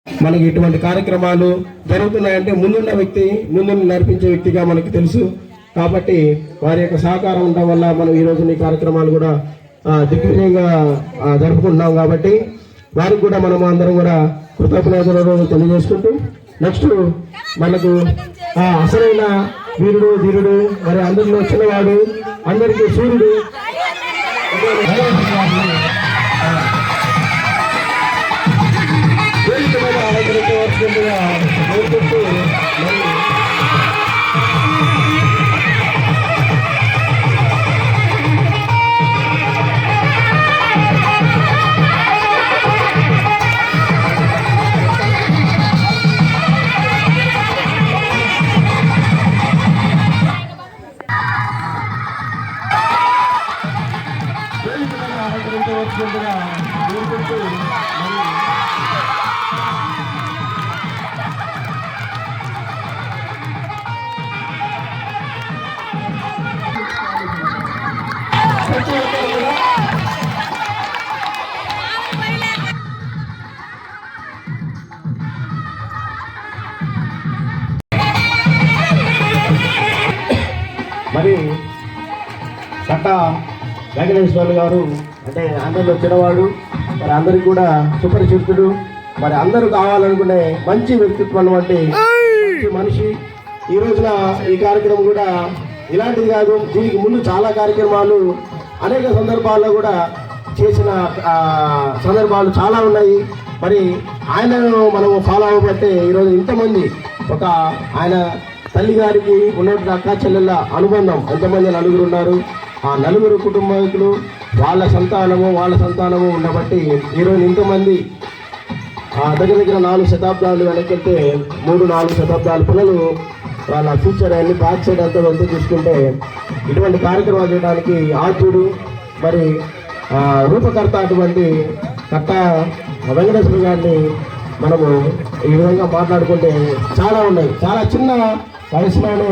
మనకి ఇటువంటి కార్యక్రమాలు జరుగుతున్నాయంటే ముందు నడిపించే వ్యక్తిగా మనకి తెలుసు. కాబట్టి వారి యొక్క సహకారం ఉండడం వల్ల మనం ఈ రోజు ఈ కార్యక్రమాలు కూడా దిగ్విజయంగా జరుపుకుంటున్నాం. కాబట్టి వారికి కూడా మనం అందరం కూడా కృతజ్ఞతలు తెలియజేసుకుంటూ నెక్స్ట్ మనకు అసలైన వీరుడు ధీరుడు మరి అందరిలో చిన్నవాడు అందరికీ సూర్యుడు మరి కట్ట వెంకటేశ్వర్లు గారు అంటే అందరిలో చిన్నవాడు, మరి అందరికి కూడా సుపరిచితుడు, మరి అందరూ కావాలనుకునే మంచి వ్యక్తిత్వం వంటి మనిషి. ఈ రోజున ఈ కార్యక్రమం కూడా ఇలాంటిది కాదు, దీనికి ముందు చాలా కార్యక్రమాలు అనేక సందర్భాల్లో కూడా చేసిన సందర్భాలు చాలా ఉన్నాయి. మరి ఆయనను మనం ఫాలో అవ్వబట్టే ఈరోజు ఇంతమంది ఒక ఆయన తల్లి గారికి ఉన్నటువంటి అక్క చెల్లెళ్ళ అనుబంధం ఎంతమంది నలుగురు ఉన్నారు. ఆ నలుగురు కుటుంబీకులు వాళ్ళ సంతానము ఉండబట్టి ఈరోజు ఇంతమంది దగ్గర 4 శతాబ్దాలు వెనకెళ్తే 3-4 శతాబ్దాల పిల్లలు వాళ్ళ ఫ్యూచర్ అన్ని బ్యాక్ సైడ్ అంతా వెళ్తూ చూసుకుంటే ఇటువంటి కార్యక్రమాలు చేయడానికి ఆర్తుడు మరి రూపకర్త అటువంటి కట్ట వెంకటేశ్వర గారిని మనము ఈ విధంగా మాట్లాడుకుంటే చాలా ఉన్నాయి. చాలా చిన్న వయసులోనే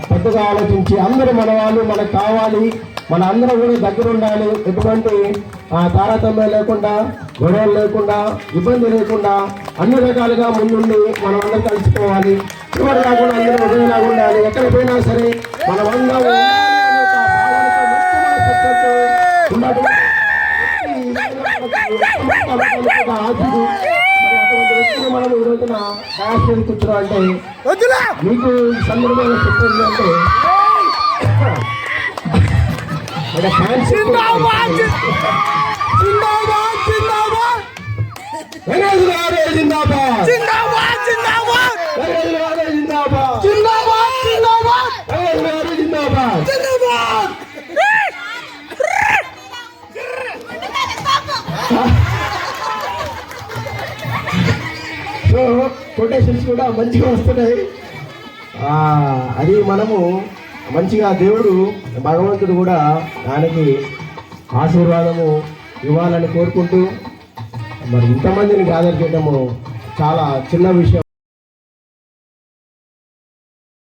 పెద్దగా ఆలోచించి అందరూ మన వాళ్ళు మనకు కావాలి, మన అందరం కూడా దగ్గర ఉండాలి, ఎటువంటి తారతమ్యం లేకుండా, గొడవలు లేకుండా, ఇబ్బంది లేకుండా అన్ని రకాలుగా ముందుండి మనం అందరూ కలిసిపోవాలి. చివరి కాకుండా అందరూ ఒకేలాగా ఉండాలి. ఎక్కడ పోయినా సరే మనం అందరం మనం ఈ రోజున రాష్ట్రం కూర్చున్నాం అంటే మీకు సందర్భంగా చెప్పండి అంటే సో కొటేషన్స్ కూడా మంచిగా వస్తున్నాయి. అది మనము మంచిగా దేవుడు భగవంతుడు కూడా దానికి ఆశీర్వాదము ఇవ్వాలని కోరుకుంటూ మరి ఇంతమందిని గ్యాదర్ చేయడము చాలా చిన్న విషయం.